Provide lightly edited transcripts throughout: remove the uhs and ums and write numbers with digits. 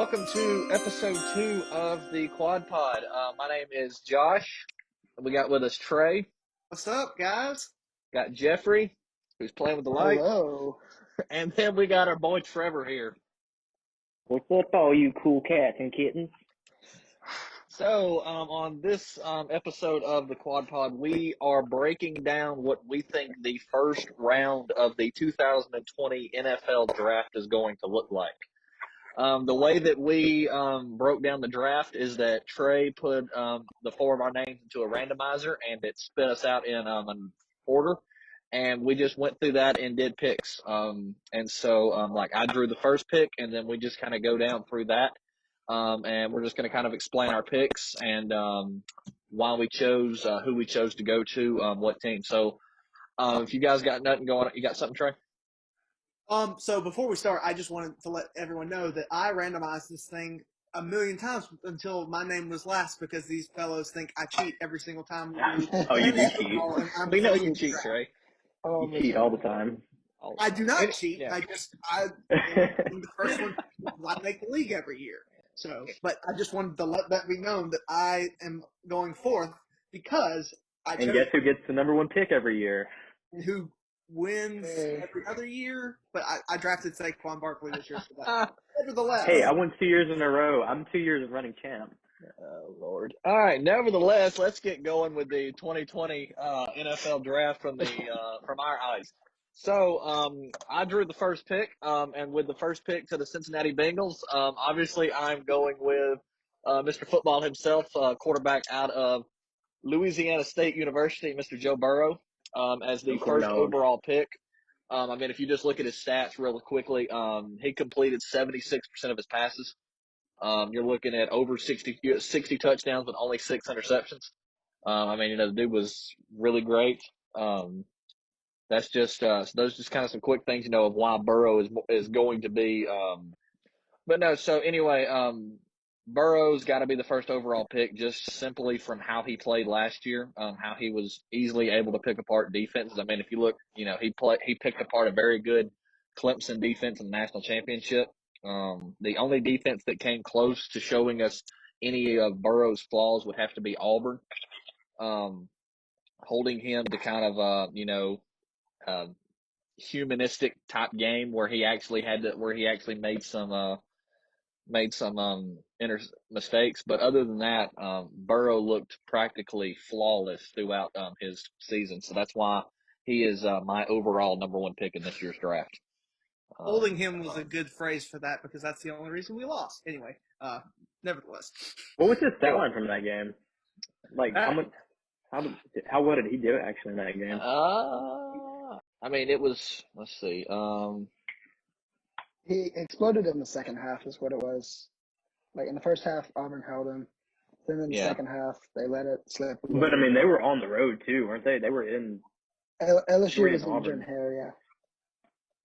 welcome to episode 2 of the QuadPod. My name is Josh. We got with us Trey. What's up, guys? Got Jeffrey, who's playing with the light. Hello. And then we got our boy Trevor here. What's up, all you cool cats and kittens? So, on this episode of the QuadPod, we are breaking down what we think the first round of the 2020 NFL draft is going to look like. The way that we broke down the draft is that Trey put the 4 of our names into a randomizer, and it spit us out in an order. And we just went through that and did picks. And so, I drew the first pick, and then we just kind of go down through that. And we're just going to kind of explain our picks and why we chose who we chose to go to, what team. So, if you guys got nothing going on, you got something, Trey? So before we start, I just wanted to let everyone know that I randomized this thing a million times until my name was last because these fellows think I cheat every single time. Oh, you do cheat. We know you cheat, Trey. You cheat all the time. I do not cheat. Yeah. I'm the first one. I make the league every year. So, but I just wanted to let that be known that I am going forth because I chose. And guess who gets the number 1 pick every year? Who wins every other year? But I drafted Saquon Barkley this year for that. Nevertheless. Hey, I won 2 years in a row. I'm 2 years of running champ. Oh, Lord. All right. Nevertheless, let's get going with the 2020 NFL draft from our eyes. So I drew the first pick, and with the first pick to the Cincinnati Bengals, obviously I'm going with Mr. Football himself, quarterback out of Louisiana State University, Mr. Joe Burrow, as the first overall pick. If you just look at his stats real quickly, he completed 76% of his passes. You're looking at over 60 touchdowns with only 6 interceptions. The dude was really great. That's just those just kind of some quick things, of why Burrow is going to be. But no, so anyway, Burrow's got to be the first overall pick just simply from how he played last year, how he was easily able to pick apart defenses. If you look, he picked apart a very good Clemson defense in the national championship. The only defense that came close to showing us any of Burrow's flaws would have to be Auburn, holding him to kind of humanistic type game where he actually made some mistakes. But other than that, Burrow looked practically flawless throughout his season. So that's why he is my overall number 1 pick in this year's draft. Holding him was a good phrase for that because that's the only reason we lost. Anyway, nevertheless. What was his stat line from that game? How well did he do actually in that game? It was, let's see. He exploded in the second half is what it was. Like in the first half, Auburn held him. Then in the second half, they let it slip. But they were on the road too, weren't they? They were in LSU was in Jordan Hare, yeah.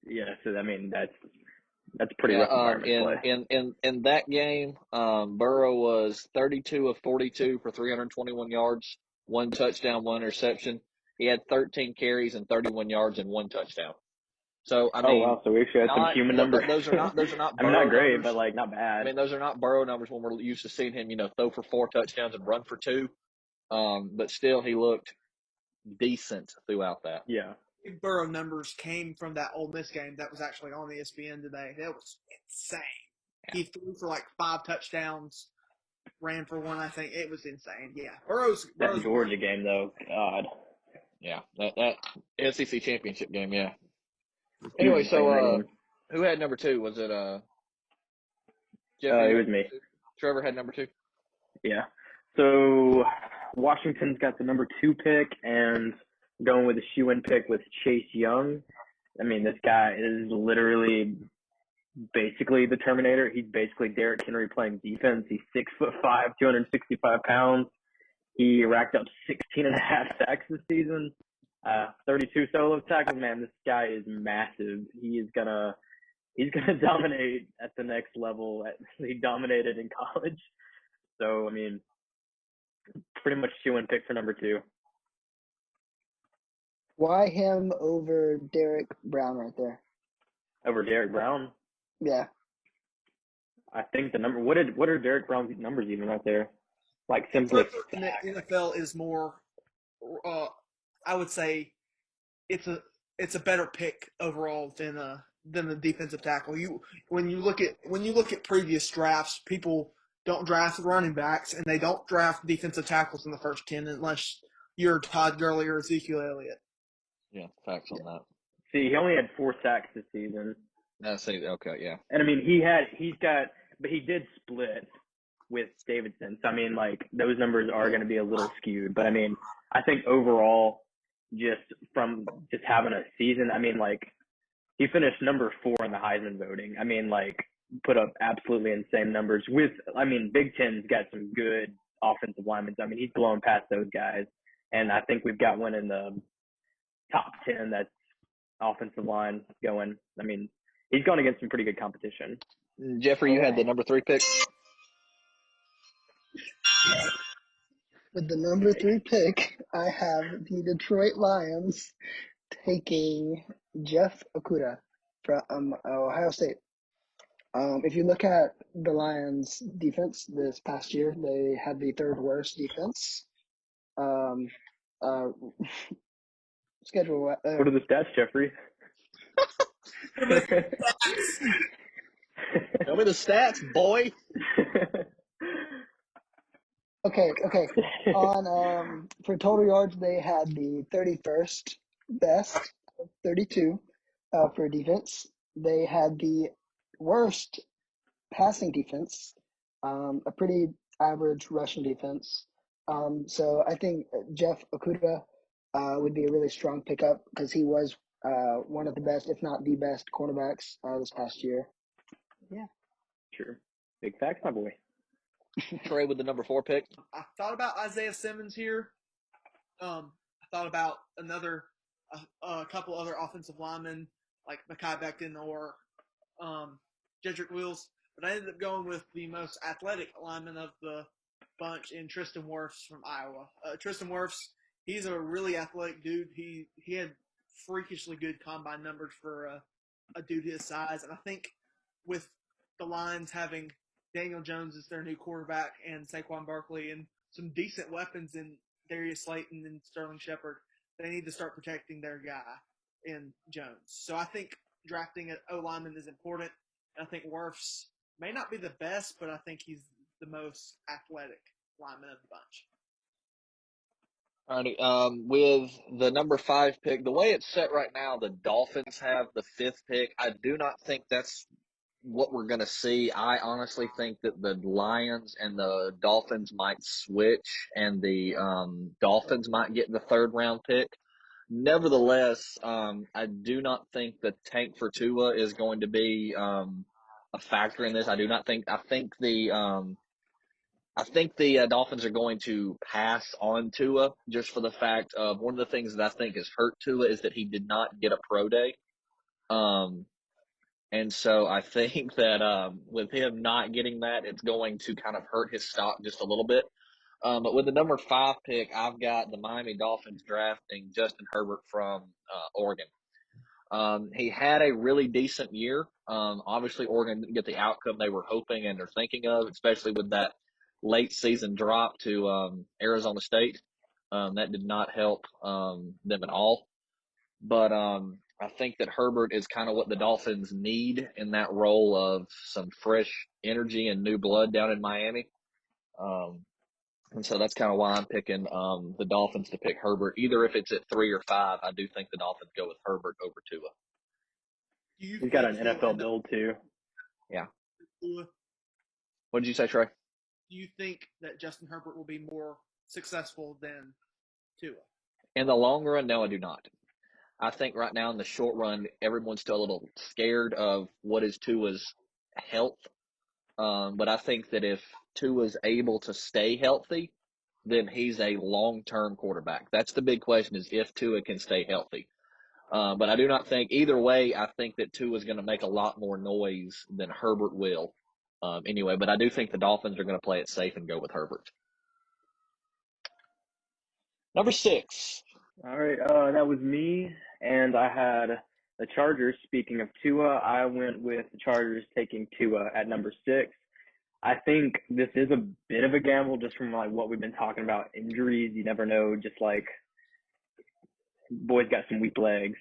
Yeah, so that's pretty rough environment play. In that game, Burrow was 32 of 42 for 321 yards, 1 touchdown, 1 interception. He had 13 carries and 31 yards and 1 touchdown. So wow! So we actually had some human numbers. Those are not. Burrow not great, numbers, but not bad. Those are not Burrow numbers when we're used to seeing him, throw for 4 touchdowns and run for 2. But still, he looked decent throughout that. Yeah. Burrow numbers came from that Ole Miss game that was actually on ESPN today. That was insane. Yeah. He threw for 5 touchdowns, ran for 1. I think it was insane. Yeah, Burrow's Georgia game though. God. Yeah, that SEC championship game. Yeah. Anyway, so who had number 2? Was it Jeffrey? It was me. Trevor had number 2. Yeah. So Washington's got the number 2 pick and going with a shoe-in pick with Chase Young. This guy is literally basically the Terminator. He's basically Derrick Henry playing defense. He's 6'5", 265 pounds. He racked up 16.5 sacks this season. 32 solo tackles. Man, this guy is massive. He's gonna dominate at the next level. He dominated in college. So pretty much shoe-in pick for number 2. Why him over Derek Brown right there? Over Derek Brown? Yeah. I think the number. What are Derek Brown's numbers even right there? Like simply. In the NFL is more. I would say it's a better pick overall than the defensive tackle. When you look at previous drafts, people don't draft running backs and they don't draft defensive tackles in the first 10 unless you're Todd Gurley or Ezekiel Elliott. Yeah, facts on that. See, he only had 4 sacks this season. Okay, yeah. And I mean, but he did split with Davidson. So I mean, like those numbers are going to be a little skewed. But I mean, I think overall, just from just having a season, I mean, like he finished number 4 in the Heisman voting. I mean, like put up absolutely insane numbers. Big Ten's got some good offensive linemen. I mean, he's blowing past those guys. And I think we've got one in the top 10 that's offensive line going. I mean, he's going against some pretty good competition. Jeffrey, you had the number 3 pick. With the number 3 pick, I have the Detroit Lions taking Jeff Okudah from Ohio State. If you look at the Lions' defense this past year, they had the 3rd worst defense. Schedule. What are the stats, Jeffrey? Tell me the stats, boy. Okay. On for total yards, they had the 31st best, 32 for defense. They had the worst passing defense, a pretty average rushing defense. So I think Jeff Okudah would be a really strong pickup because he was one of the best, if not the best, cornerbacks this past year. Yeah. Sure. Big facts, my boy. Trey with the number 4 pick. I thought about Isaiah Simmons here. I thought about a couple other offensive linemen like Mekhi Becton or Jedrick Wills, but I ended up going with the most athletic lineman of the bunch in Tristan Wirfs from Iowa. Tristan Wirfs, he's a really athletic dude. He had freakishly good combine numbers for a dude his size, and I think with the Lions having Daniel Jones as their new quarterback and Saquon Barkley and some decent weapons in Darius Slayton and Sterling Shepard, they need to start protecting their guy in Jones. So I think drafting an O-lineman is important. And I think Wirfs may not be the best, but I think he's the most athletic lineman of the bunch. Alrighty. With the number 5 pick, the way it's set right now, the Dolphins have the 5th pick. I do not think that's what we're going to see. I honestly think that the Lions and the Dolphins might switch, and the Dolphins might get the 3rd round pick. Nevertheless, I do not think the tank for Tua is going to be a factor in this. I think the Dolphins are going to pass on Tua just for the fact of one of the things that I think has hurt Tua is that he did not get a pro day. And so I think that with him not getting that, it's going to kind of hurt his stock just a little bit. But with the number 5 pick, I've got the Miami Dolphins drafting Justin Herbert from Oregon. He had a really decent year. Obviously, Oregon didn't get the outcome they were hoping and they're thinking of, especially with that late season drop to Arizona State. That did not help them at all. But I think that Herbert is kind of what the Dolphins need in that role of some fresh energy and new blood down in Miami. And so that's kind of why I'm picking the Dolphins to pick Herbert. Either if it's at 3 or 5, I do think the Dolphins go with Herbert over Tua. He's got an NFL build too. Yeah. Tua? What did you say, Trey? Do you think that Justin Herbert will be more successful than Tua? In the long run, no, I do not. I think right now in the short run, everyone's still a little scared of what is Tua's health. But I think that if Tua's able to stay healthy, then he's a long-term quarterback. That's the big question is if Tua can stay healthy. But I do not think either way, I think that Tua is going to make a lot more noise than Herbert will. Anyway, but I do think the Dolphins are going to play it safe and go with Herbert. Number 6. All right, that was me, and I had the Chargers. Speaking of Tua, I went with the Chargers taking Tua at number 6. I think this is a bit of a gamble just from like what we've been talking about. Injuries, you never know. Just like boy's got some weak legs.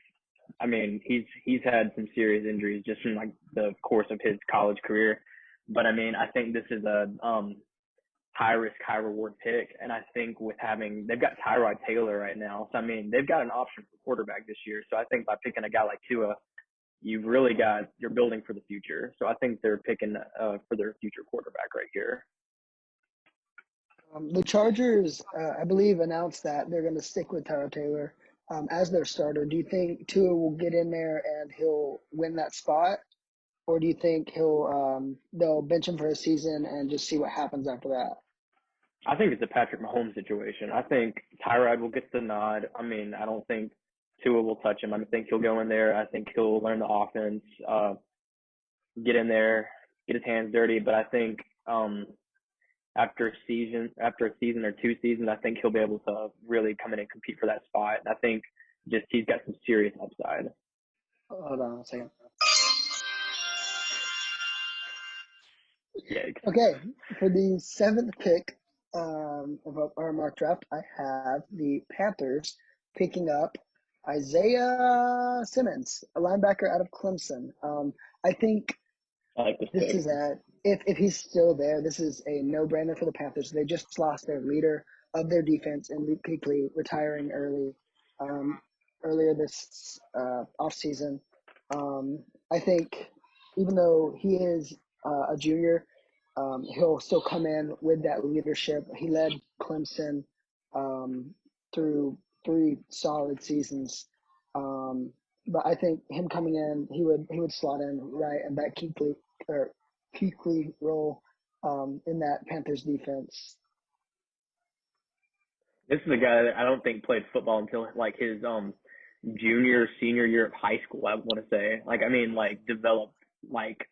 I mean, he's had some serious injuries just from like the course of his college career. But I mean, I think this is a high risk, high reward pick. And I think with they've got Tyrod Taylor right now. So I mean, they've got an option for quarterback this year. So I think by picking a guy like Tua, you're building for the future. So I think they're picking for their future quarterback right here. The Chargers, I believe, announced that they're going to stick with Tyrod Taylor as their starter. Do you think Tua will get in there and he'll win that spot? Or do you think they'll bench him for a season and just see what happens after that? I think it's a Patrick Mahomes situation. I think Tyrod will get the nod. I mean, I don't think Tua will touch him. I think he'll go in there. I think he'll learn the offense, get in there, get his hands dirty. But I think after a season or 2 seasons, I think he'll be able to really come in and compete for that spot. And I think just he's got some serious upside. Hold on a second. Yikes. Okay, for the 7th pick of our mock draft, I have the Panthers picking up Isaiah Simmons, a linebacker out of Clemson. I think I like this this pick. is if he's still there, this is a no-brainer for the Panthers. They just lost their leader of their defense in Luke Kuechly, retiring earlier this offseason. I think even though he is a junior, he'll still come in with that leadership. He led Clemson through 3 solid seasons. But I think him coming in, he would slot in right in that Kuechly role in that Panthers defense. This is a guy that I don't think played football until like his senior year of high school. I want to say, like, I mean, like developed like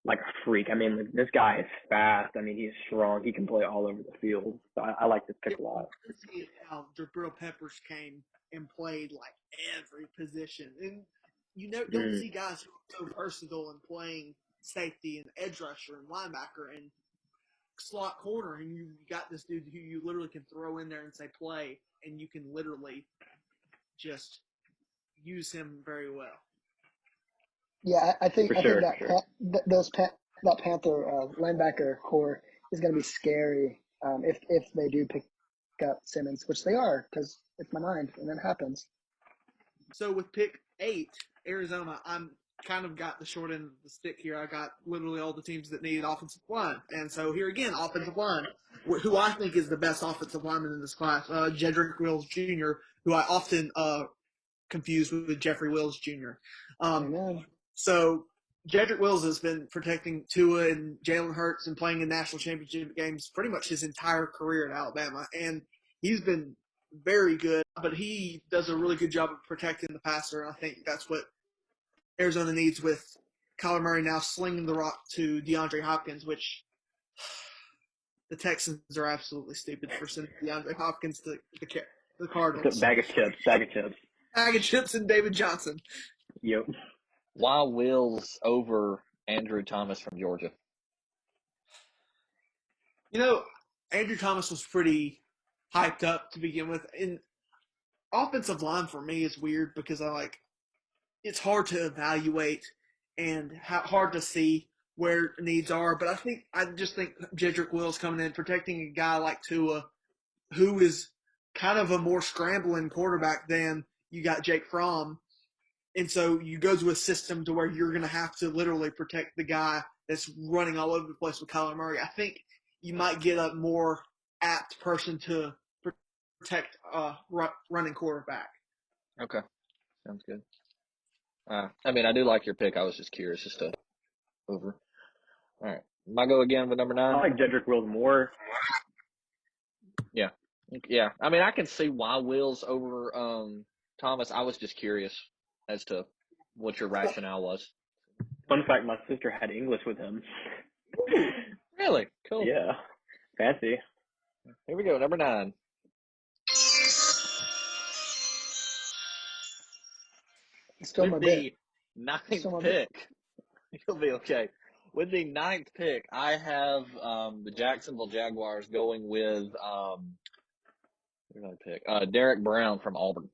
a freak. I mean, this guy is fast. I mean, he's strong. He can play all over the field. So I like this pick a lot. See how Jabril Peppers came and played like every position, and don't see guys who are so versatile in playing safety and edge rusher and linebacker and slot corner, and you got this dude who you literally can throw in there and say play, and you can literally just use him very well. Yeah, I think Sure. that Panther linebacker core is going to be scary if they do pick up Simmons, which they are, because it's my mind, and it happens. So with pick 8, Arizona, I'm kind of got the short end of the stick here. I got literally all the teams that need offensive line, and so here again, offensive line, who I think is the best offensive lineman in this class, Jedrick Wills Jr., who I often confuse with Jeffrey Wills Jr. So Jedrick Wills has been protecting Tua and Jalen Hurts and playing in national championship games pretty much his entire career at Alabama, and he's been very good, but he does a really good job of protecting the passer, and I think that's what Arizona needs with Kyler Murray now slinging the rock to DeAndre Hopkins, which the Texans are absolutely stupid for sending DeAndre Hopkins to the Cardinals. It's a bag of chips. Bag of chips and David Johnson. Yep. Why Wills over Andrew Thomas from Georgia? Andrew Thomas was pretty hyped up to begin with. And offensive line for me is weird because it's hard to evaluate and hard to see where needs are. But I just think Jedrick Wills coming in, protecting a guy like Tua, who is kind of a more scrambling quarterback than you got Jake Fromm. And so you go to a system to where you're going to have to literally protect the guy that's running all over the place with Kyler Murray. I think you might get a more apt person to protect running quarterback. Okay. Sounds good. I mean, I do like your pick. I was just curious as to over. All right. Am I go again with number 9? I like Jedrick Wills more. Yeah. Yeah. I mean, I can see why Wills over Thomas. I was just curious as to what your rationale was. Fun fact, my sister had English with him. Really? Cool. Yeah. Fancy. Here we go. Number 9. Still With my the bit. 9th pick. You'll be okay. With the 9th pick, I have the Jacksonville Jaguars going with who did I pick? Derek Brown from Auburn.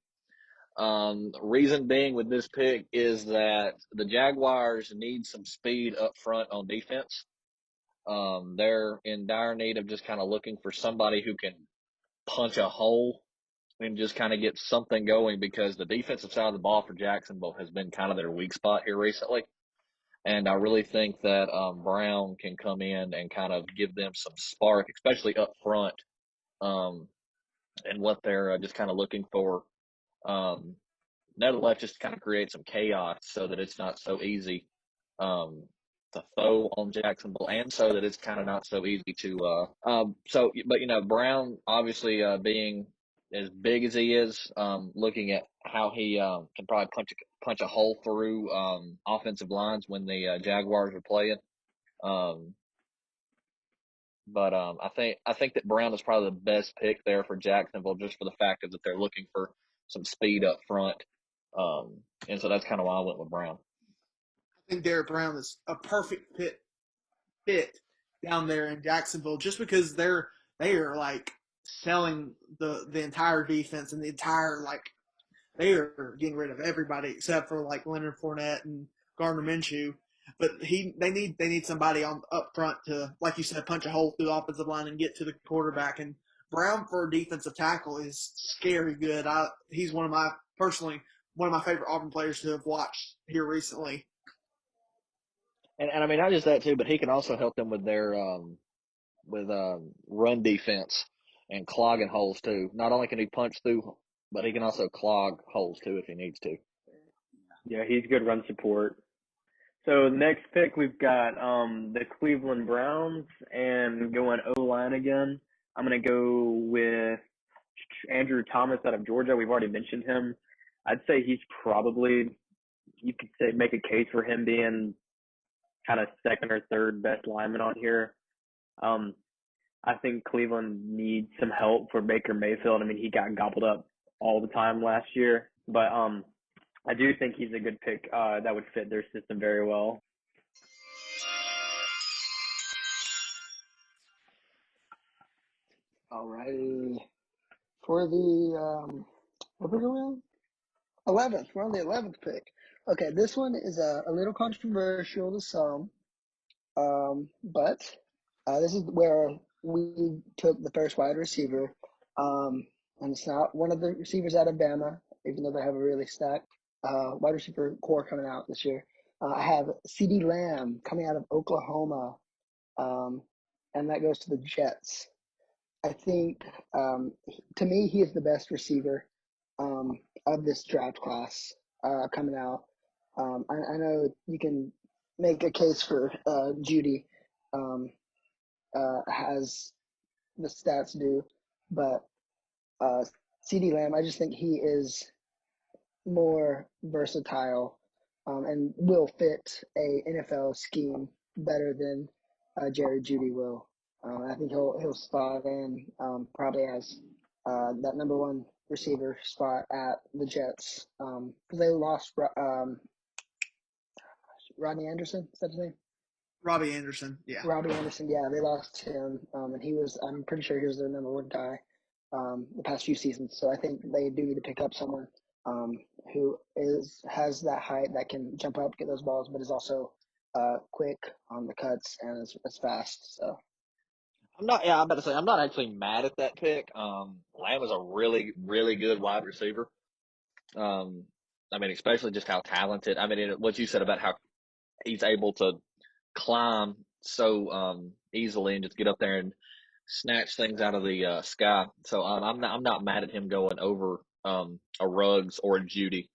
Reason being with this pick is that the Jaguars need some speed up front on defense. They're in dire need of just kind of looking for somebody who can punch a hole and just kind of get something going, because the defensive side of the ball for Jacksonville has been kind of their weak spot here recently. And I really think that Brown can come in and kind of give them some spark, especially up front, and what they're just kind of looking for. Nevertheless, just kind of create some chaos so that it's not so easy to throw on Jacksonville, and so that it's kind of not so easy to but Brown obviously being as big as he is, looking at how he can probably punch a hole through offensive lines when the Jaguars are playing. But I think that Brown is probably the best pick there for Jacksonville, just for the fact that they're looking for some speed up front. And so that's kind of why I went with Brown. I think Derek Brown is a perfect fit down there in Jacksonville, just because they are like selling the entire defense and the entire, like, they are getting rid of everybody except for like Leonard Fournette and Gardner Minshew. But they need somebody on up front to, like you said, punch a hole through the offensive line and get to the quarterback. And Brown for a defensive tackle is scary good. He's one of my favorite Auburn players to have watched here recently. And I mean, not just that too, but he can also help them with their run defense and clogging holes too. Not only can he punch through, but he can also clog holes too if he needs to. Yeah, he's good run support. So next pick, we've got the Cleveland Browns, and going O-line again. I'm going to go with Andrew Thomas out of Georgia. We've already mentioned him. I'd say he's probably, you could say, make a case for him being kind of second or third best lineman on here. I think Cleveland needs some help for Baker Mayfield. I mean, he got gobbled up all the time last year, but I do think he's a good pick that would fit their system very well. Alrighty. For the what are we going? 11th. We're on the 11th pick. Okay, this one is a little controversial to some, but this is where we took the first wide receiver, and it's not one of the receivers out of Bama, even though they have a really stacked wide receiver core coming out this year. I have CeeDee Lamb coming out of Oklahoma, and that goes to the Jets. I think, to me, he is the best receiver of this draft class coming out. I know you can make a case for Judy has the stats due, but CeeDee Lamb, I just think he is more versatile and will fit a NFL scheme better than Jerry Judy will. I think he'll spot in probably as that number one receiver spot at the Jets. They lost Rodney Anderson, is that his name? Robbie Anderson, yeah. Robbie Anderson, yeah, they lost him, and I'm pretty sure he was their number one guy the past few seasons. So I think they do need to pick up someone who has that height that can jump up, get those balls, but is also quick on the cuts and is fast. So I'm about to say, I'm not actually mad at that pick. Lamb is a really, really good wide receiver. I mean, especially just how talented. I mean, what you said about how he's able to climb so easily and just get up there and snatch things out of the sky. So I'm not mad at him going over a Ruggs or a Judy,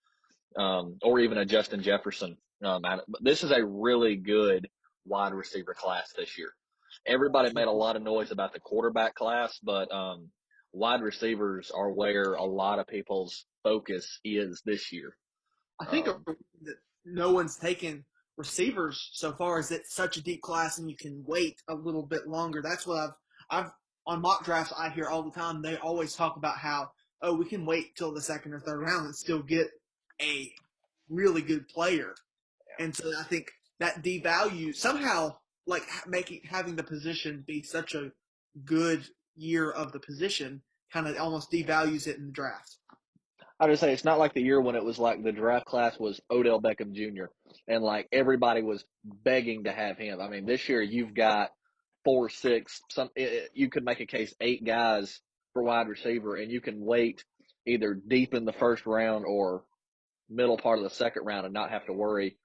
or even a Justin Jefferson. But this is a really good wide receiver class this year. Everybody made a lot of noise about the quarterback class, but wide receivers are where a lot of people's focus is this year. I think that no one's taken receivers so far is it's such a deep class and you can wait a little bit longer. That's what I've on mock drafts I hear all the time. They always talk about how, we can wait till the second or third round and still get a really good player. And so I think that devalues somehow, like having the position be such a good year of the position kind of almost devalues it in the draft. I just say it's not like the year when it was like the draft class was Odell Beckham Jr. and like everybody was begging to have him. I mean, this year you've got 4, 6, you could make a case 8 guys for wide receiver, and you can wait either deep in the first round or middle part of the second round and not have to worry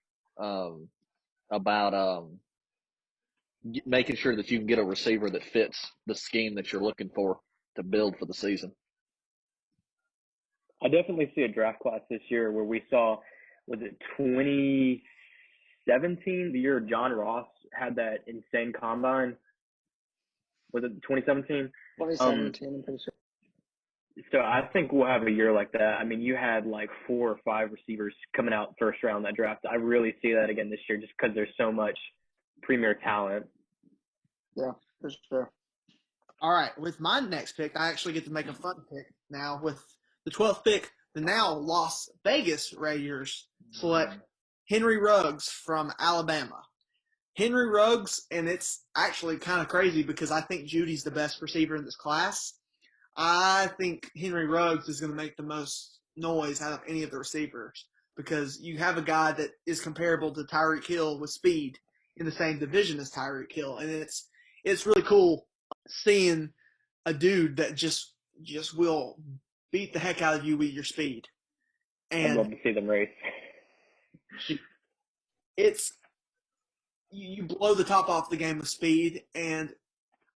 about making sure that you can get a receiver that fits the scheme that you're looking for to build for the season. I definitely see a draft class this year where we saw, was it 2017, the year John Ross had that insane combine? Was it 2017? 2017, I'm pretty sure. So I think we'll have a year like that. I mean, you had like 4 or 5 receivers coming out first round that draft. I really see that again this year just because there's so much premier talent. Yeah, for sure. All right, with my next pick, I actually get to make a fun pick now. With the 12th pick, the now Las Vegas Raiders select Henry Ruggs from Alabama. Henry Ruggs, and it's actually kind of crazy because I think Judy's the best receiver in this class. I think Henry Ruggs is going to make the most noise out of any of the receivers because you have a guy that is comparable to Tyreek Hill with speed in the same division as Tyreek Hill, and it's really cool seeing a dude that just will beat the heck out of you with your speed. And I'd love to see them race. It's you blow the top off the game with speed, and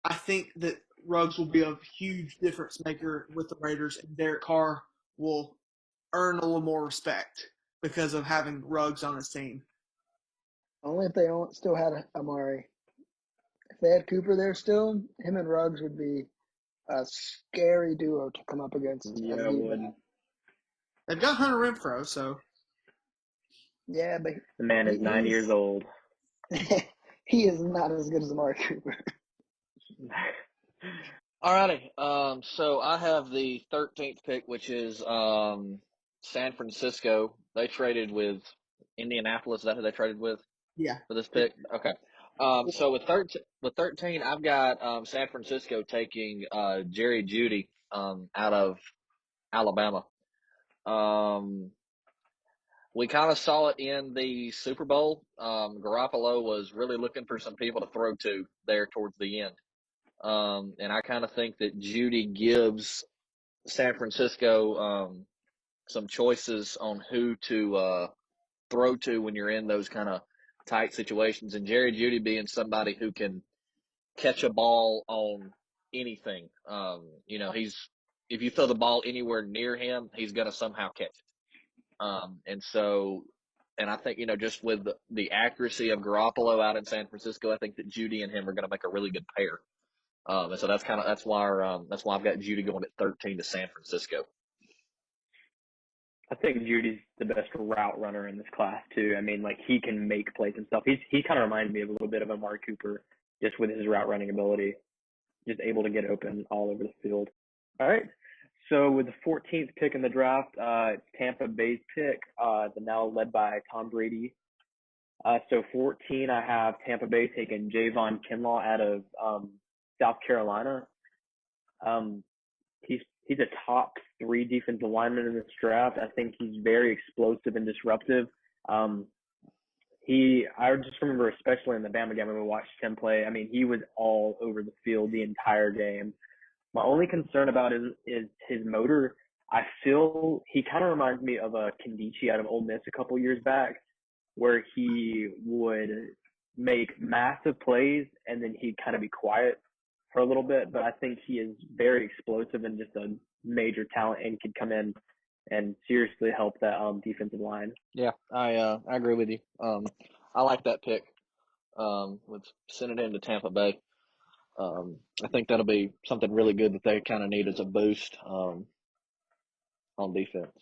I think that Ruggs will be a huge difference maker with the Raiders, and Derek Carr will earn a little more respect because of having Ruggs on his team. Only if they still had Amari. If they had Cooper there still, him and Ruggs would be a scary duo to come up against. Yeah, it would. They've got Hunter Renfrow, so. Yeah, but the man is 9 years old. He is not as good as Amari Cooper. Alrighty, so I have the 13th pick, which is San Francisco. They traded with Indianapolis. Is that who they traded with? Yeah. For this pick? Okay. So with 13, I've got San Francisco taking Jerry Jeudy out of Alabama. We kind of saw it in the Super Bowl. Garoppolo was really looking for some people to throw to there towards the end. And I kind of think that Jeudy gives San Francisco some choices on who to throw to when you're in those kind of tight situations. And Jerry Jeudy being somebody who can catch a ball on anything. If you throw the ball anywhere near him, he's going to somehow catch it. And I think, just with the accuracy of Garoppolo out in San Francisco, I think that Jeudy and him are going to make a really good pair. And so that's why I've got Jeudy going at 13 to San Francisco. I think Judy's the best route runner in this class too. I mean, like he can make plays and stuff. He kind of reminds me of a little bit of Amari Cooper, just with his route running ability, just able to get open all over the field. All right. So with the 14th pick in the draft, it's Tampa Bay's pick, now led by Tom Brady. So 14, I have Tampa Bay taking Javon Kinlaw out of South Carolina. He's a top 3 defensive lineman in this draft. I think he's very explosive and disruptive. I just remember, especially in the Bama game when we watched him play, I mean, he was all over the field the entire game. My only concern about is his motor. I feel he kind of reminds me of a Kandichi out of Ole Miss a couple years back, where he would make massive plays and then he'd kind of be quiet for a little bit. But I think he is very explosive and just a major talent and could come in and seriously help that defensive line. Yeah, I agree with you. I like that pick with sending him to Tampa Bay. I think that'll be something really good that they kind of need as a boost on defense.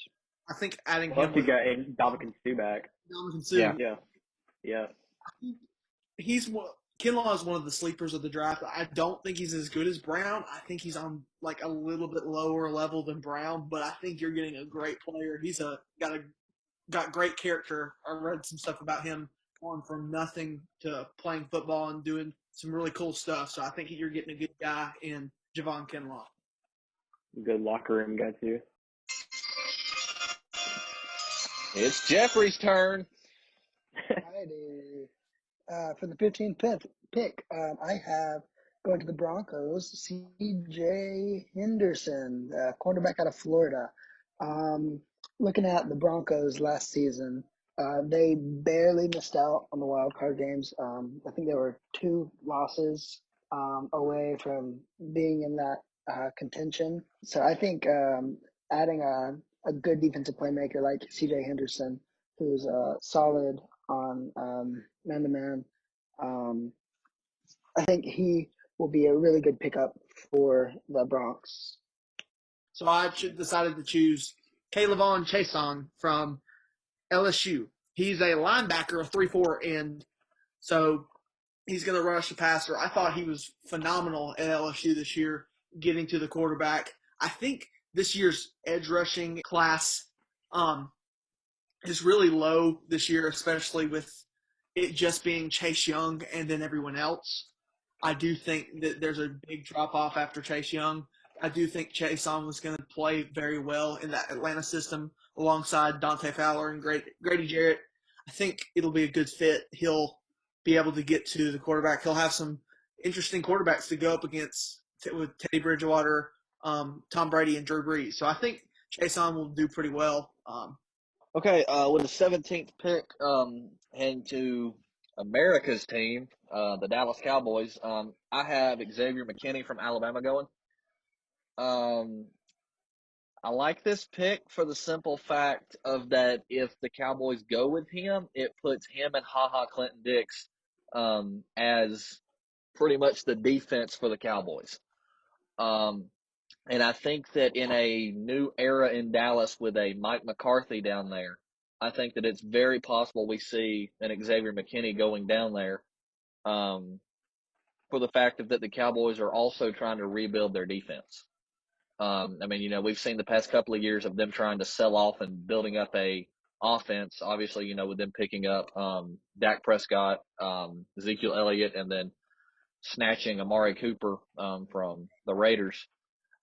I think adding Plus him you with got Ndamukong Suh back. Ndamukong Suh, Yeah. Kinlaw is one of the sleepers of the draft. I don't think he's as good as Brown. I think he's on like a little bit lower level than Brown, but I think you're getting a great player. He's got great character. I read some stuff about him going from nothing to playing football and doing some really cool stuff. So I think you're getting a good guy in Javon Kinlaw. Good locker room guy too. It's Jeffrey's turn. Alrighty. For the 15th pick, I have going to the Broncos, C.J. Henderson, cornerback out of Florida. Looking at the Broncos last season, they barely missed out on the wild card games. I think there were 2 losses away from being in that contention. So I think adding a good defensive playmaker like C.J. Henderson, who's solid on man-to-man, I think he will be a really good pickup for the Bronx. So I decided to choose Kayvon Chason from LSU. He's a linebacker, a 3-4 end, so he's going to rush the passer. I thought he was phenomenal at LSU this year, getting to the quarterback. I think this year's edge rushing class is really low this year, especially with it just being Chase Young and then everyone else. I do think that there's a big drop off after Chase Young. I do think Chason was going to play very well in that Atlanta system alongside Dante Fowler and Grady Jarrett. I think it'll be a good fit. He'll be able to get to the quarterback. He'll have some interesting quarterbacks to go up against with Teddy Bridgewater, Tom Brady, and Drew Brees. So I think Chason will do pretty well. Okay, with the 17th pick, heading to America's team, the Dallas Cowboys, I have Xavier McKinney from Alabama going. I like this pick for the simple fact of that if the Cowboys go with him, it puts him and HaHa Clinton-Dix as pretty much the defense for the Cowboys. And I think that in a new era in Dallas with a Mike McCarthy down there, I think that it's very possible we see an Xavier McKinney going down there for the fact that the Cowboys are also trying to rebuild their defense. I mean, we've seen the past couple of years of them trying to sell off and building up a offense, obviously, with them picking up Dak Prescott, Ezekiel Elliott, and then snatching Amari Cooper from the Raiders.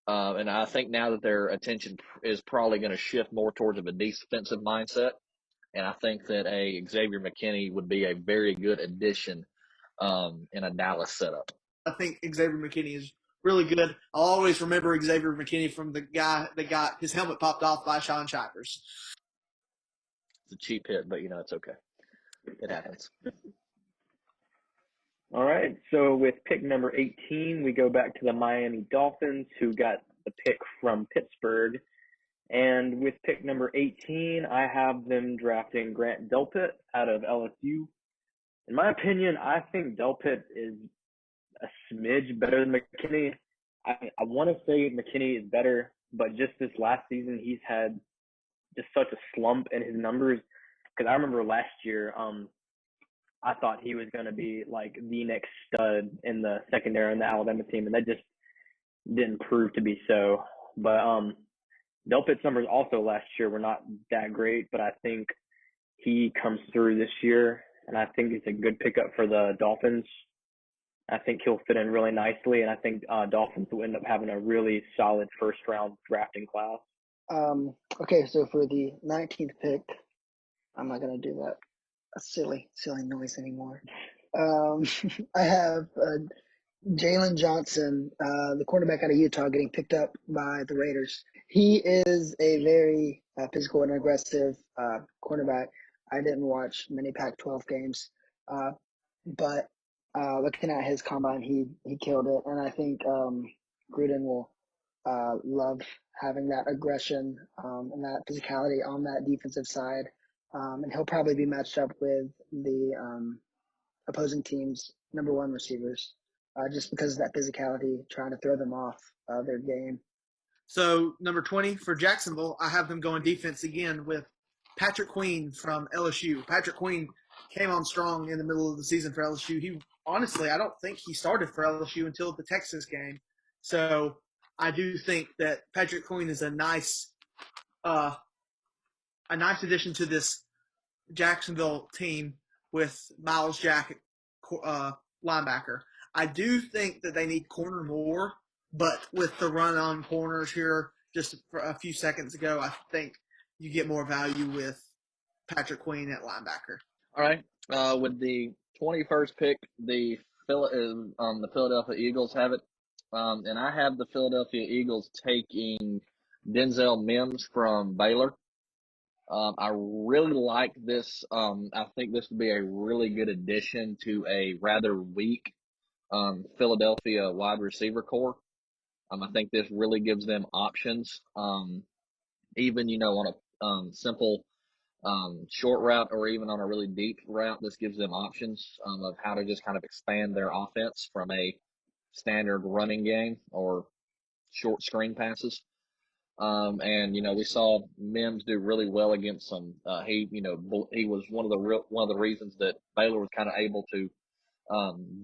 And I think now that their attention is probably going to shift more towards a defensive mindset. And I think that a Xavier McKinney would be a very good addition in a Dallas setup. I think Xavier McKinney is really good. I'll always remember Xavier McKinney from the guy that got his helmet popped off by Sean Shivers. It's a cheap hit, but it's okay. It happens. All right, so with pick number 18, we go back to the Miami Dolphins, who got the pick from Pittsburgh. And with pick number 18, I have them drafting Grant Delpit out of LSU. In my opinion, I think Delpit is a smidge better than McKinney. I want to say McKinney is better, but just this last season, he's had just such a slump in his numbers. Because I remember last year, I thought he was going to be like the next stud in the secondary on the Alabama team, and that just didn't prove to be so. But Delpit's numbers also last year were not that great, but I think he comes through this year, and I think it's a good pickup for the Dolphins. I think he'll fit in really nicely, and I think Dolphins will end up having a really solid first-round drafting class. Okay, so for the 19th pick, I'm not going to do that silly noise anymore. I have Jaylen Johnson, the cornerback out of Utah, getting picked up by the Raiders. He is a very physical and aggressive cornerback. I didn't watch many Pac-12 games, but looking at his combine, he killed it, and I think Gruden will love having that aggression and that physicality on that defensive side. And he'll probably be matched up with the opposing team's number 1 receivers, just because of that physicality, trying to throw them off their game. So number 20 for Jacksonville, I have them going defense again with Patrick Queen from LSU. Patrick Queen came on strong in the middle of the season for LSU. He honestly, I don't think he started for LSU until the Texas game. So I do think that Patrick Queen is a nice addition to this Jacksonville team. with Miles Jack linebacker. I do think that they need corner more, but with the run on corners here just for a few seconds ago, I think you get more value with Patrick Queen at linebacker. All right. With the 21st pick, the Philadelphia Eagles have it. And I have the Philadelphia Eagles taking Denzel Mims from Baylor. I really like this. I think this would be a really good addition to a rather weak Philadelphia wide receiver core. I think this really gives them options. Even, on a simple short route or even on a really deep route, this gives them options of how to just kind of expand their offense from a standard running game or short screen passes. And we saw Mims do really well against some. He was one of the reasons that Baylor was kind of able to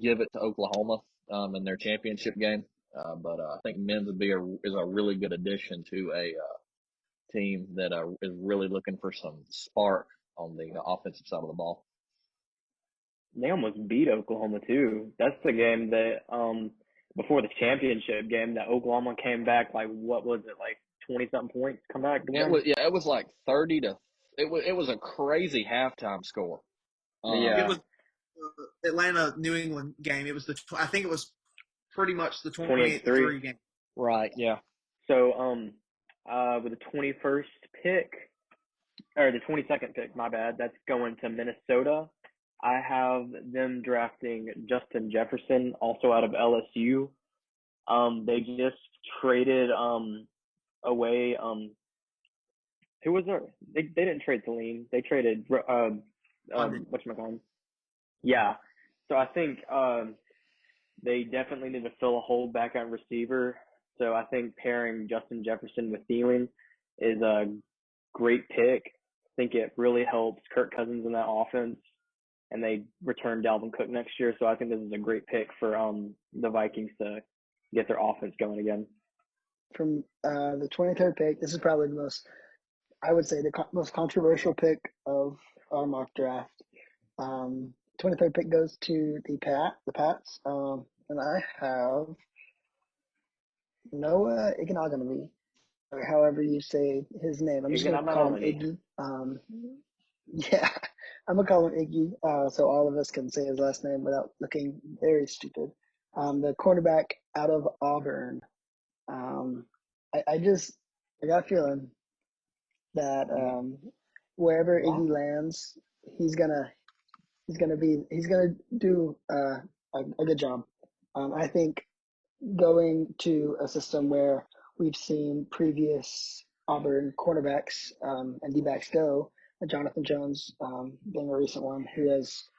give it to Oklahoma in their championship game. But I think Mims is a really good addition to a team that is really looking for some spark on the offensive side of the ball. They almost beat Oklahoma too. That's the game that before the championship game that Oklahoma came back like 20-something points come back. It was like 30 to. It was a crazy halftime score. It was Atlanta New England game. It was I think it was pretty much the 28-3 game. Right. Yeah. So with the 21st pick or the 22nd pick, my bad, that's going to Minnesota. I have them drafting Justin Jefferson, also out of LSU. They just traded away. Who was there? They didn't trade Celine. They traded whatchamacallit. Yeah. So I think they definitely need to fill a hole back at receiver. So I think pairing Justin Jefferson with Thielen is a great pick. I think it really helps Kirk Cousins in that offense. And they return Dalvin Cook next year. So I think this is a great pick for the Vikings to get their offense going again. From the 23rd pick, this is probably the most, I would say, the most controversial pick of our mock draft. 23rd pick goes to the Pats. And I have Noah Igbenogany, or however you say his name. I'm just going to call him Iggy. Yeah, I'm going to call him Iggy, so all of us can say his last name without looking very stupid. The cornerback out of Auburn. I got a feeling that wherever Iggy lands, he's gonna do a good job. I think going to a system where we've seen previous Auburn cornerbacks and D-backs go, Jonathan Jones being a recent one who has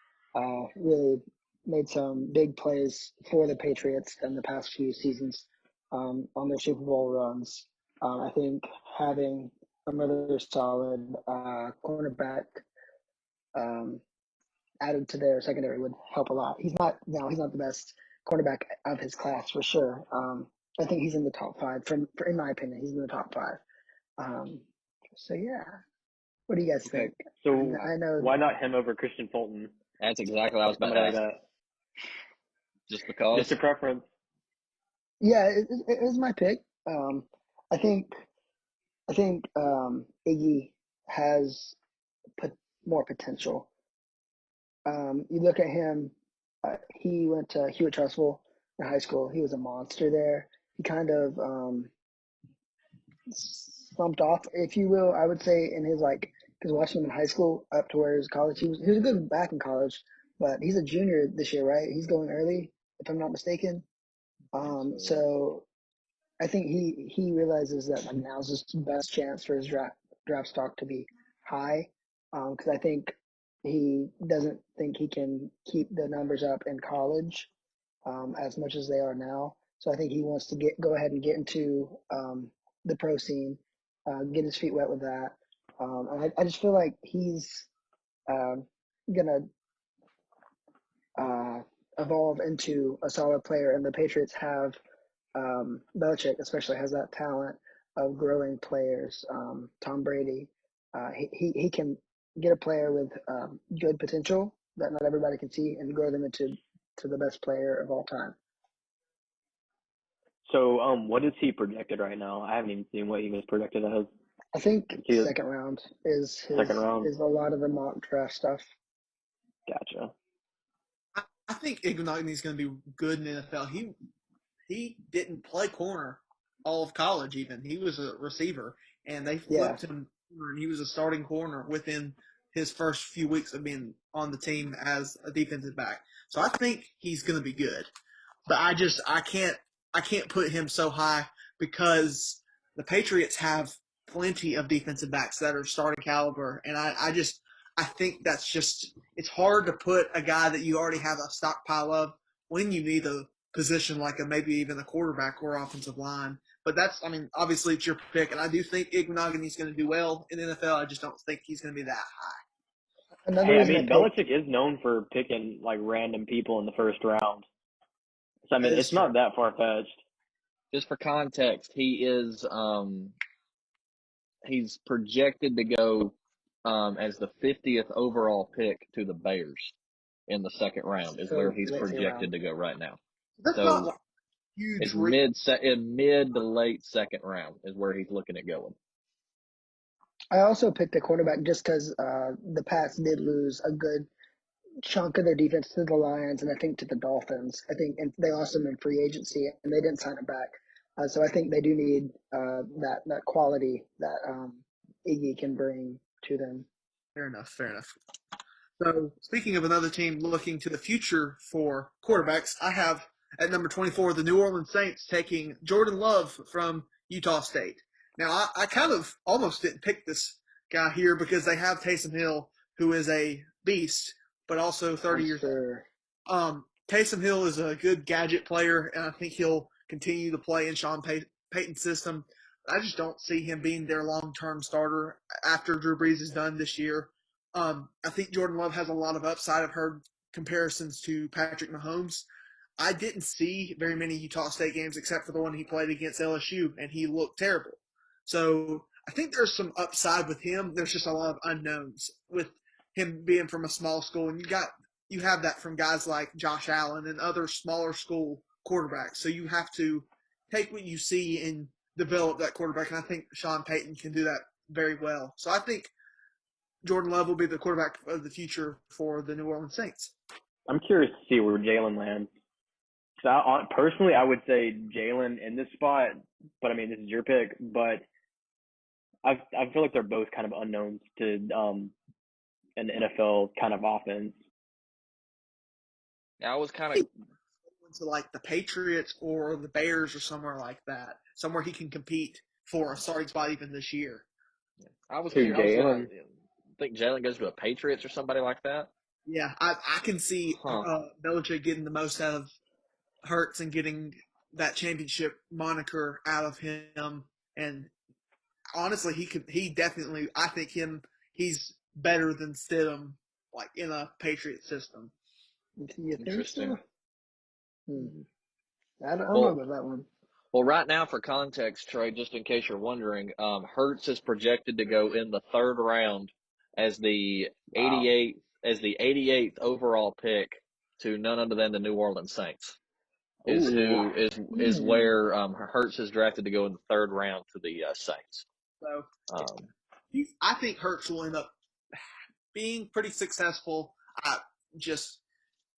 really made some big plays for the Patriots in the past few seasons on their Super Bowl runs. I think having another solid cornerback added to their secondary would help a lot. He's not the best cornerback of his class for sure. I think he's in the top 5 in my opinion. He's in the top 5. So yeah, what do you guys think? So I know. Why not him over Kristian Poulsen? That's exactly what I was about to ask. Just because. Just a preference. Yeah, it was my pick. I think Iggy has more potential. You look at him. He went to Hewitt-Trussville in high school. He was a monster there. He kind of slumped off, if you will, I would say, in his because watching him in high school up to where he was college, he was a good back in college, but he's a junior this year, right? He's going early, if I'm not mistaken. So I think he realizes that now's his best chance for his draft stock to be high, because I think he doesn't think he can keep the numbers up in college as much as they are now. So I think he wants to go ahead and get into the pro scene, get his feet wet with that. And I just feel like he's gonna evolve into a solid player, and the Patriots have Belichick especially has that talent of growing players. Tom Brady, he can get a player with good potential that not everybody can see and grow them into the best player of all time. So, what is he projected right now? I haven't even seen what he was projected as. I think He is second round is second round. is a lot of the mock draft stuff. Gotcha. I think Ignogny's going to be good in the NFL. He didn't play corner all of college even. He was a receiver, and they flipped him, and he was a starting corner within his first few weeks of being on the team as a defensive back. So I think he's going to be good. But I can't put him so high because the Patriots have plenty of defensive backs that are starting caliber, and I think that's just it's hard to put a guy that you already have a stockpile of when you need a position like maybe even a quarterback or offensive line. But obviously it's your pick, and I do think Ignogny's going to do well in the NFL. I just don't think he's going to be that high. Another Hey, I reason mean, Belichick is known for picking like random people in the first round. So I mean, it's not that far fetched. Just for context, he's projected to go as the 50th overall pick to the Bears in the second round is where he's projected to go right now. That's not like huge. It's mid to late second round is where he's looking at going. I also picked a quarterback just because the Pats did lose a good chunk of their defense to the Lions and I think to the Dolphins. I think and they lost him in free agency and they didn't sign him back. So I think they do need that quality that Iggy can bring to them. Fair enough. So speaking of another team looking to the future for quarterbacks, I have at number 24 the New Orleans Saints taking Jordan Love from Utah State. Now I kind of almost didn't pick this guy here because they have Taysom Hill, who is a beast, but also 30 years old. Taysom Hill is a good gadget player, and I think he'll continue to play in Sean Payton's system. I just don't see him being their long-term starter after Drew Brees is done this year. I think Jordan Love has a lot of upside. I've heard comparisons to Patrick Mahomes. I didn't see very many Utah State games except for the one he played against LSU, and he looked terrible. So I think there's some upside with him. There's just a lot of unknowns with him being from a small school, and you have that from guys like Josh Allen and other smaller school quarterbacks. So you have to take what you see and develop that quarterback, and I think Sean Payton can do that very well. So I think Jordan Love will be the quarterback of the future for the New Orleans Saints. I'm curious to see where Jaylen lands. So personally, I would say Jaylen in this spot, but I mean, this is your pick, but I feel like they're both kind of unknowns to an NFL kind of offense. Yeah, I was kind of to like the Patriots or the Bears or somewhere like that, somewhere he can compete for a starting spot even this year. I was curious. I think Jaylen goes to a Patriots or somebody like that. Yeah, I can see Belichick getting the most out of Hurts and getting that championship moniker out of him. And honestly, I think he's better than Stidham, like in a Patriot system. You think so? I don't know about that one. Well, right now, for context, Trey, just in case you're wondering, Hurts is projected to go in the third round as the 88th overall pick to none other than the New Orleans Saints. Is where Hurts is drafted to go in the third round to the Saints. So I think Hurts will end up being pretty successful. Just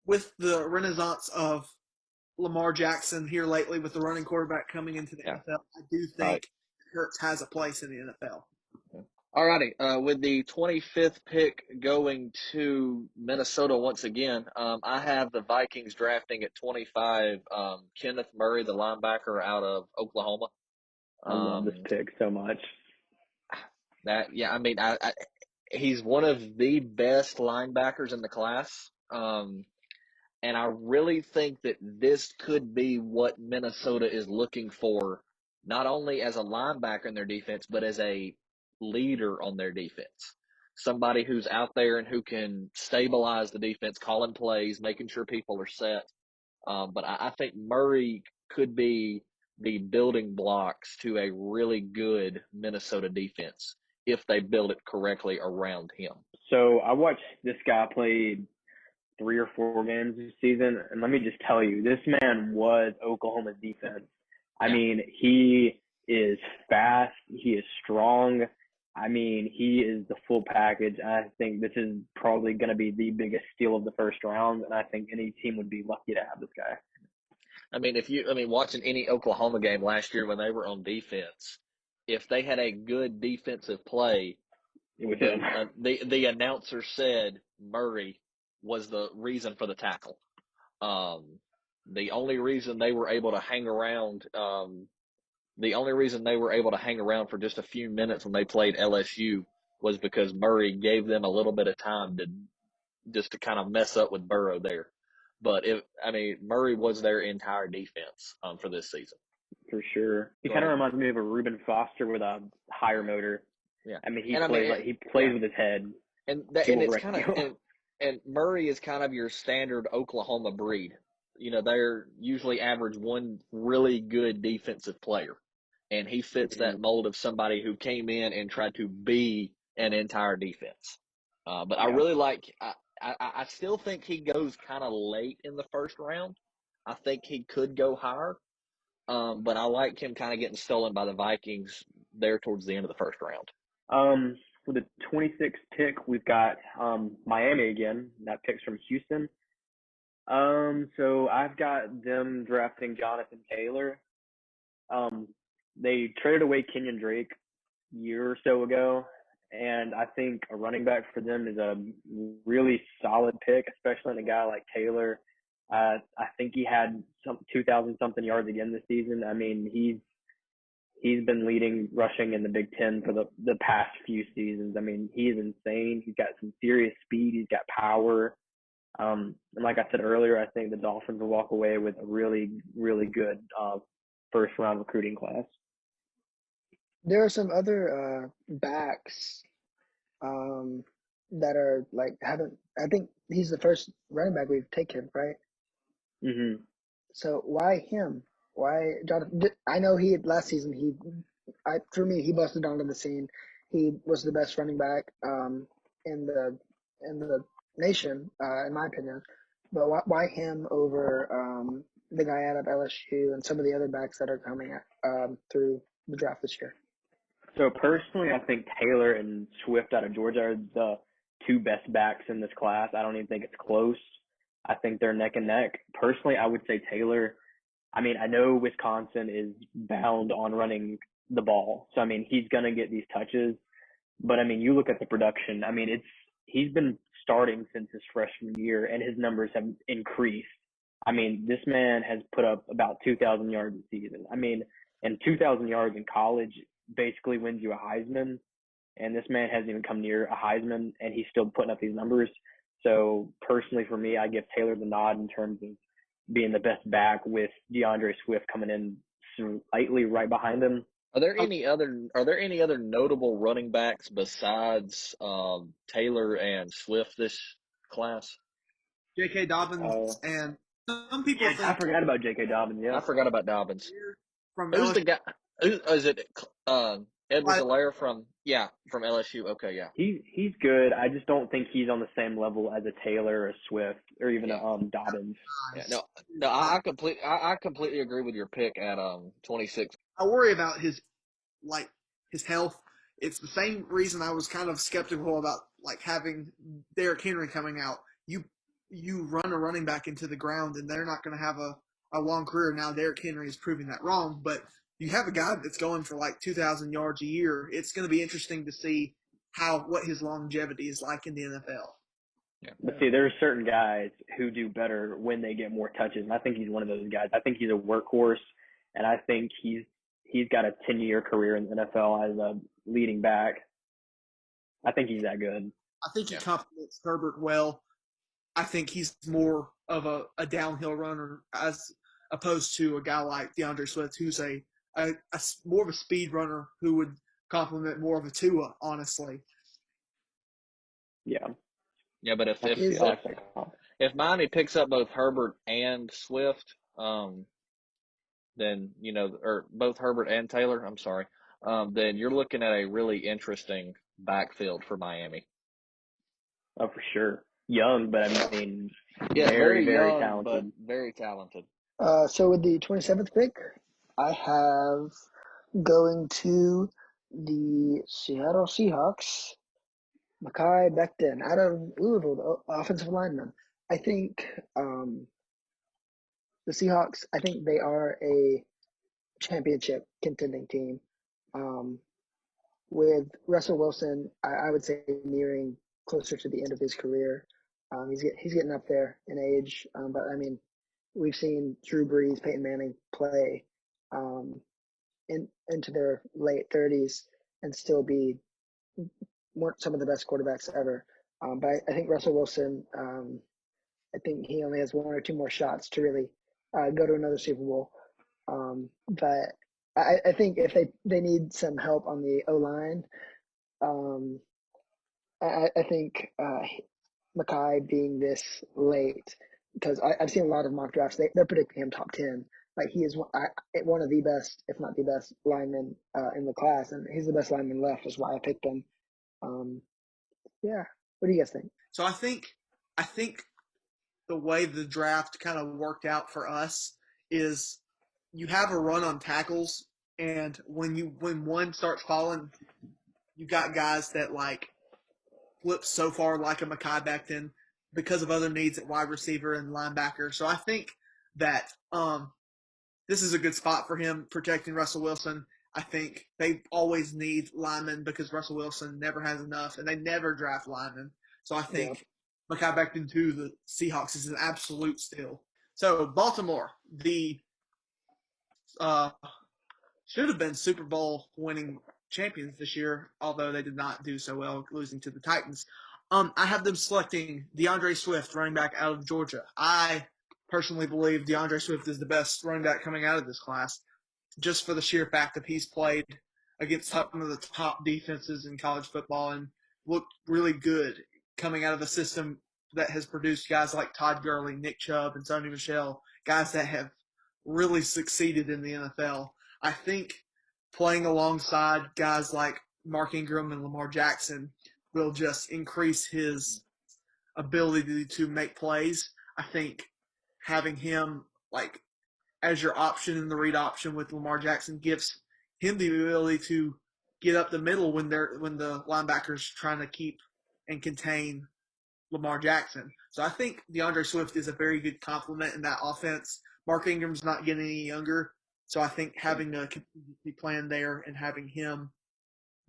with the renaissance of Lamar Jackson here lately with the running quarterback coming into the NFL, I do think Hurts has a place in the NFL. Alrighty, with the 25th pick going to Minnesota once again, I have the Vikings drafting at 25 Kenneth Murray, the linebacker out of Oklahoma. I love this pick so much. He's one of the best linebackers in the class. And I really think that this could be what Minnesota is looking for, not only as a linebacker in their defense, but as a leader on their defense. Somebody who's out there and who can stabilize the defense, calling plays, making sure people are set. But I think Murray could be the building blocks to a really good Minnesota defense if they build it correctly around him. So I watched this guy play 3 or 4 games this season, and let me just tell you, this man was Oklahoma's defense. I mean, he is fast. He is strong. I mean, he is the full package. I think this is probably going to be the biggest steal of the first round, and I think any team would be lucky to have this guy. I mean, watching any Oklahoma game last year when they were on defense, if they had a good defensive play, the announcer said Murray was the reason for the tackle. The only reason they were able to hang around for just a few minutes when they played LSU was because Murray gave them a little bit of time to kind of mess up with Burrow there. But Murray was their entire defense for this season. For sure. He kind of reminds me of a Reuben Foster with a higher motor. Yeah. I mean, he plays with his head. And Murray is kind of your standard Oklahoma breed. You know, they're usually average one really good defensive player. And he fits that mold of somebody who came in and tried to be an entire defense. But I really I still think he goes kind of late in the first round. I think he could go higher. But I like him kind of getting stolen by the Vikings there towards the end of the first round. For the 26th pick, we've got Miami again. That pick's from Houston. So I've got them drafting Jonathan Taylor. They traded away Kenyon Drake a year or so ago, and I think a running back for them is a really solid pick, especially in a guy like Taylor. I think he had 2,000-something yards again this season. I mean, he's been leading rushing in the Big Ten for the past few seasons. I mean, he is insane. He's got some serious speed. He's got power. And like I said earlier, I think the Dolphins will walk away with a really, really good first-round recruiting class. There are some other backs that are I think he's the first running back we've taken, right? Mm-hmm. So why him? Why Jonathan? I know last season he busted onto the scene. He was the best running back in the nation, in my opinion. But why him over the guy out of LSU and some of the other backs that are coming through the draft this year? So personally, I think Taylor and Swift out of Georgia are the two best backs in this class. I don't even think it's close. I think they're neck and neck. Personally, I would say Taylor. I mean, I know Wisconsin is bound on running the ball. So, I mean, he's going to get these touches. But, I mean, you look at the production. I mean, he's been starting since his freshman year, and his numbers have increased. I mean, this man has put up about 2,000 yards a season. I mean, and 2,000 yards in college basically wins you a Heisman. And this man hasn't even come near a Heisman, and he's still putting up these numbers. So, personally, for me, I give Taylor the nod in terms of being the best back with DeAndre Swift coming in slightly right behind him. Are there any other notable running backs besides Taylor and Swift this class? J.K. Dobbins and some people think. I forgot about J.K. Dobbins. Yeah, I forgot about Dobbins. From Who's LSU. the guy? Is it Edwards-Helaire from LSU? Okay, yeah. He's good. I just don't think he's on the same level as a Taylor or a Swift or even a Dobbins. Yeah, no, I completely agree with your pick at 26. I worry about his health. It's the same reason I was kind of skeptical about having Derrick Henry coming out. You run a running back into the ground and they're not going to have a long career. Now Derrick Henry is proving that wrong, but you have a guy that's going for 2,000 yards a year. It's going to be interesting to see what his longevity is like in the NFL. Yeah. But see, there are certain guys who do better when they get more touches, and I think he's one of those guys. I think he's a workhorse, and I think he's got a 10-year career in the NFL as a leading back. I think he's that good. I think he complements Herbert well. I think he's more of a downhill runner as opposed to a guy like DeAndre Swift, who's a more of a speed runner who would complement more of a Tua, honestly. Yeah. Yeah, but if Miami picks up both Herbert and Swift, then or both Herbert and Taylor, I'm sorry, then you're looking at a really interesting backfield for Miami. Oh, for sure. young, but I mean, Yeah, very, very young, talented. but very talented. So with the 27th pick, I have going to the Seattle Seahawks, Mekhi Becton out of Louisville, the offensive lineman. I think the Seahawks, I think they are a championship contending team. With Russell Wilson, I would say nearing closer to the end of his career. He's getting up there in age, but I mean, we've seen Drew Brees, Peyton Manning play into their late 30s and still be some of the best quarterbacks ever. But I think Russell Wilson, I think he only has one or two more shots to really go to another Super Bowl. But I think if they need some help on the O line, I think Mekhi being this late, because I've seen a lot of mock drafts, they're predicting him top 10. Like he is one of the best, if not the best, lineman in the class, and he's the best lineman left. Is why I picked him. Yeah. What do you guys think? So I think the way the draft kind of worked out for us is you have a run on tackles, and when one starts falling, you got guys that like flip so far like a Mekhi Becton because of other needs at wide receiver and linebacker. So I think that this is a good spot for him protecting Russell Wilson. I think they always need linemen because Russell Wilson never has enough, and they never draft linemen. So I Yeah. think Mekhi Becton to the Seahawks is an absolute steal. So Baltimore, the should have been Super Bowl winning champions this year, although they did not do so well, losing to the Titans. I have them selecting DeAndre Swift, running back out of Georgia. I personally believe DeAndre Swift is the best running back coming out of this class, just for the sheer fact that he's played against some of the top defenses in college football and looked really good coming out of a system that has produced guys like Todd Gurley, Nick Chubb, and Sony Michel, guys that have really succeeded in the NFL. I think playing alongside guys like Mark Ingram and Lamar Jackson will just increase his ability to make plays. I think having him like as your option in the read option with Lamar Jackson gives him the ability to get up the middle when the linebackers trying to keep and contain Lamar Jackson. So I think DeAndre Swift is a very good complement in that offense. Mark Ingram's not getting any younger, so I think having a contingency plan there and having him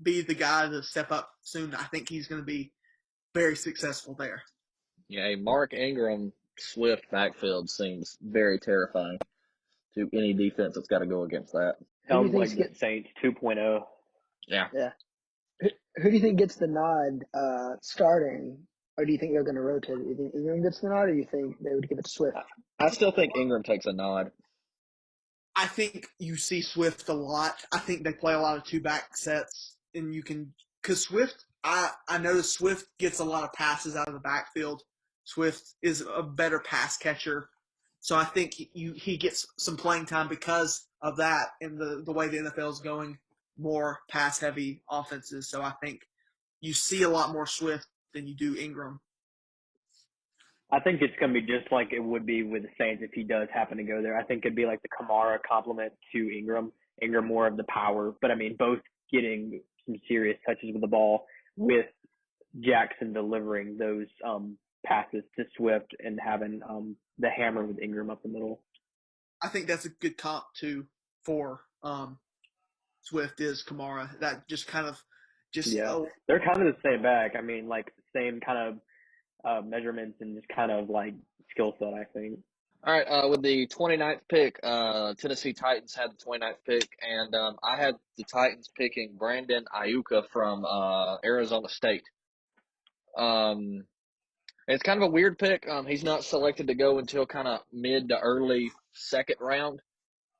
be the guy to step up soon, I think he's going to be very successful there. Yeah, a Mark Ingram Swift backfield seems very terrifying to any defense that's got to go against that. Sounds like the Saints 2.0. Yeah. Yeah. Who do you think gets the nod starting, or do you think they're going to rotate? Do you think Ingram gets the nod, or do you think they would give it to Swift? I still think Ingram takes a nod. I think you see Swift a lot. I think they play a lot of two-back sets, and you can – because Swift, I noticed Swift gets a lot of passes out of the backfield. Swift is a better pass catcher. So I think he gets some playing time because of that and the way the NFL is going, more pass-heavy offenses. So I think you see a lot more Swift than you do Ingram. I think it's going to be just like it would be with the Saints if he does happen to go there. I think it'd be like the Kamara complement to Ingram. Ingram more of the power, but I mean both getting some serious touches with the ball with Jackson delivering those passes to Swift and having the hammer with Ingram up the middle. I think that's a good comp too for Swift is Kamara. That just kind of they're kind of the same back. I mean, like same kind of measurements and just kind of like skill set, I think. All right, with the 29th pick, Tennessee Titans had the 29th pick, and I had the Titans picking Brandon Iuka from Arizona State. It's kind of a weird pick. He's not selected to go until kind of mid to early second round,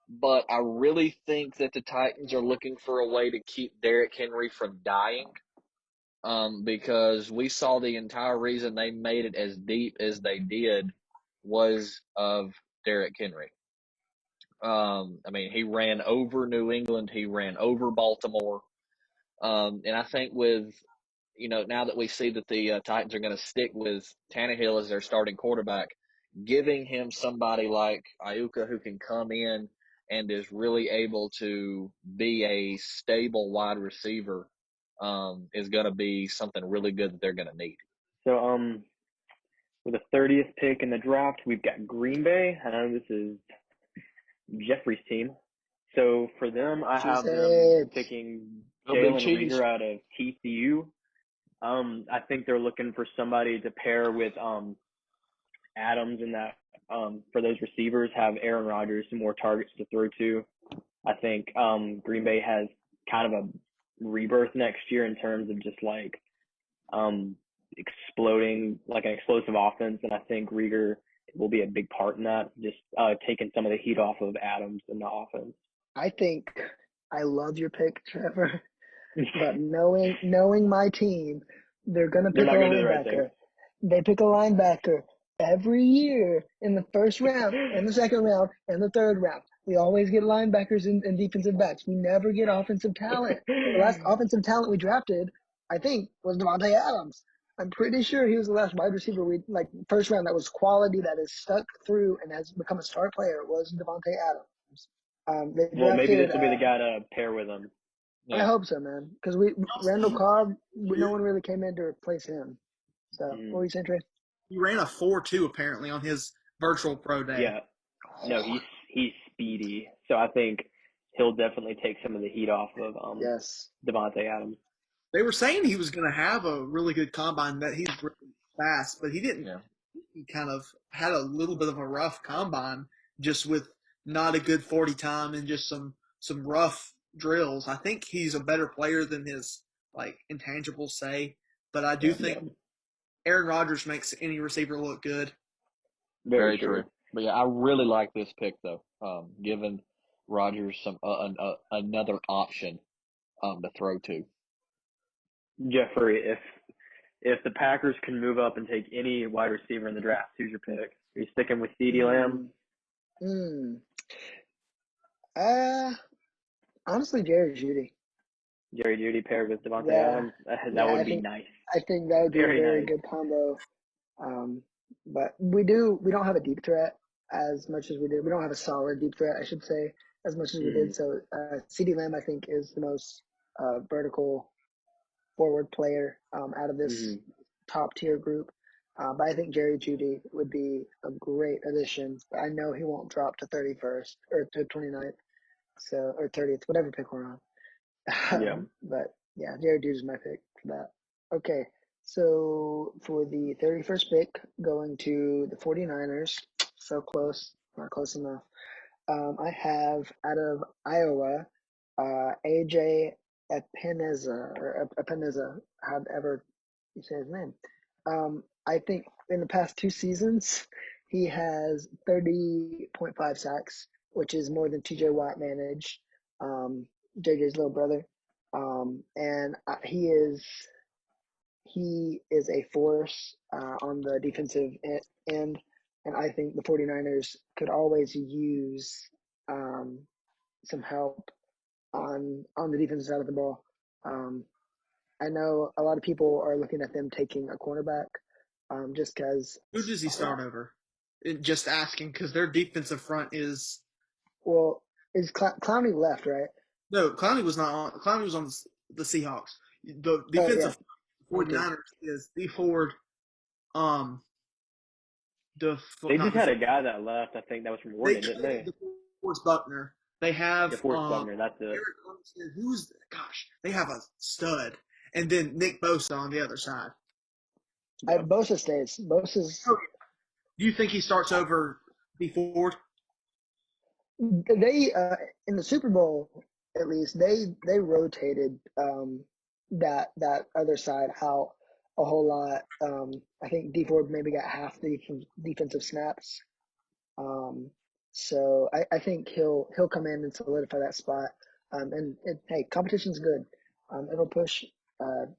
but I really think that the Titans are looking for a way to keep Derrick Henry from dying. Because we saw the entire reason they made it as deep as they did was of Derrick Henry. I mean, he ran over New England. He ran over Baltimore. And I think with now that we see that the Titans are going to stick with Tannehill as their starting quarterback, giving him somebody like Iuka who can come in and is really able to be a stable wide receiver is going to be something really good that they're going to need. So, with the 30th pick in the draft, we've got Green Bay. I know this is Jeffrey's team. So for them, I have them picking Jalen Reagor out of TCU. I think they're looking for somebody to pair with Adams in that for those receivers, have Aaron Rodgers some more targets to throw to. I think Green Bay has kind of a rebirth next year in terms of just like exploding, like an explosive offense, and I think Reagor will be a big part in that, just taking some of the heat off of Adams in the offense. I think I love your pick, Trevor, but knowing my team, they're going to pick a linebacker. They pick a linebacker every year in the first round, in the second round, and the third round. We always get linebackers and defensive backs. We never get offensive talent. The last offensive talent we drafted, I think, was Davante Adams. I'm pretty sure he was the last wide receiver first round that was quality, that is stuck through and has become a star player, was Davante Adams. Maybe this will be the guy to pair with him. Yeah. I hope so, man. Because Randall Cobb, no one really came in to replace him. So, what were you saying, Trey? He ran a 4.2 apparently on his virtual pro day. Yeah. No, he's speedy. So I think he'll definitely take some of the heat off of Davante Adams. They were saying he was going to have a really good combine, that he's really fast, but he didn't. Yeah. He kind of had a little bit of a rough combine, just with not a good 40 time and just some rough drills. I think he's a better player than his intangibles say, but I do think Aaron Rodgers makes any receiver look good. Very true. But yeah, I really like this pick though, giving Rodgers some another option to throw to. Jeffrey, if the Packers can move up and take any wide receiver in the draft, who's your pick? Are you sticking with CeeDee Lamb? Honestly, Jerry Jeudy. Jerry Jeudy paired with Davante Adams. That would be nice. I think that would be a very good combo. But we don't have a deep threat as much as we did. We don't have a solid deep threat, I should say, as much as we did. So CeeDee Lamb, I think, is the most vertical forward player out of this top tier group. But I think Jerry Jeudy would be a great addition. But I know he won't drop to 31st or to 29th, or 30th, whatever pick we're on. But yeah, Jerry Jeudy's my pick for that. Okay, so for the 31st pick, going to the 49ers, so close, not close enough. I have out of Iowa, AJ Epenesa, however you say his name. I think in the past 2 seasons, he has 30.5 sacks, which is more than TJ Watt managed, JJ's little brother. And he is a force on the defensive end, and I think the 49ers could always use some help on the defensive side of the ball. I know a lot of people are looking at them taking a cornerback just because. Who does he start over? Just asking, because their defensive front is. Well, is Clowney left, right? No, Clowney was not on. Clowney was on the Seahawks. The defensive 49ers is D Ford. They just had a guy that left. I think that was from Oregon, didn't they? DeForest Buckner. They have DeForest Buckner. That's it. Eric Armstead, they have a stud, and then Nick Bosa on the other side. Bosa stays. Bosa's. Do you think he starts over D Ford? They in the Super Bowl, at least they rotated that other side out a whole lot. I think D Ford maybe got half the defensive snaps. So I think he'll come in and solidify that spot. And hey, competition's good. It'll push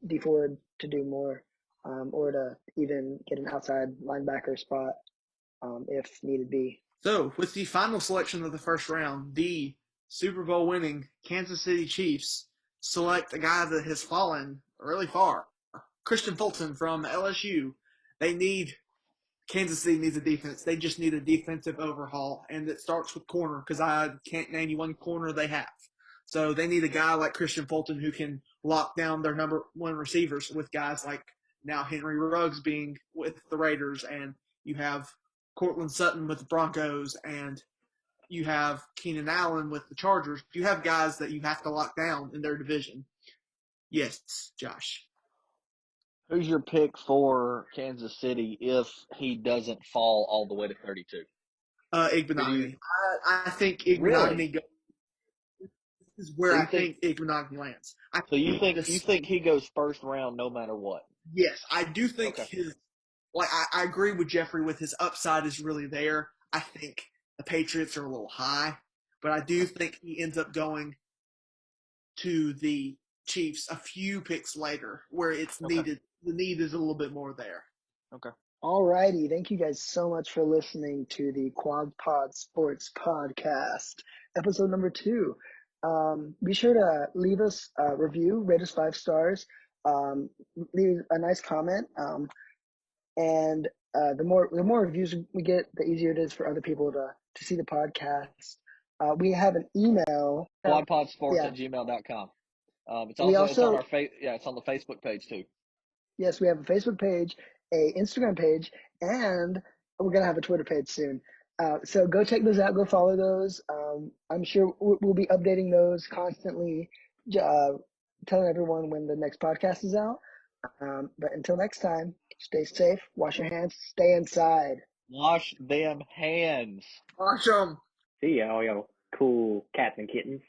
D Ford to do more, or to even get an outside linebacker spot if needed be. So, with the final selection of the first round, the Super Bowl winning Kansas City Chiefs select a guy that has fallen really far. Kristian Poulsen from LSU. Kansas City needs a defense. They just need a defensive overhaul, and it starts with corner because I can't name you one corner they have. So they need a guy like Kristian Poulsen who can lock down their number one receivers with guys like now Henry Ruggs being with the Raiders, and you have Cortland Sutton with the Broncos, and you have Keenan Allen with the Chargers. You have guys that you have to lock down in their division. Yes, Josh. Who's your pick for Kansas City if he doesn't fall all the way to 32? Igbenogany. I think Igbenogany Really? goes. This is where So I think Igbenogany lands. So you think he goes first round no matter what? Yes, I do think Okay. I agree with Jeffrey with his upside is really there. I think the Patriots are a little high, but I do think he ends up going to the Chiefs a few picks later where it's Okay. needed. The need is a little bit more there. Okay. Alrighty, thank you guys so much for listening to the QuadPod Sports Podcast, episode number 2. Be sure to leave us a review, rate us 5 stars, leave a nice comment, and the more reviews we get, the easier it is for other people to see the podcast. We have an email. QuadPodsports@gmail.com. It's We also it's on also our it's on the Facebook page too. Yes, we have a Facebook page, a Instagram page, and we're gonna have a Twitter page soon. So go check those out. Go follow those. I'm sure we'll be updating those constantly, telling everyone when the next podcast is out. But until next time, stay safe, wash your hands, stay inside. Wash them hands. Awesome. See ya, all y'all cool cats and kittens.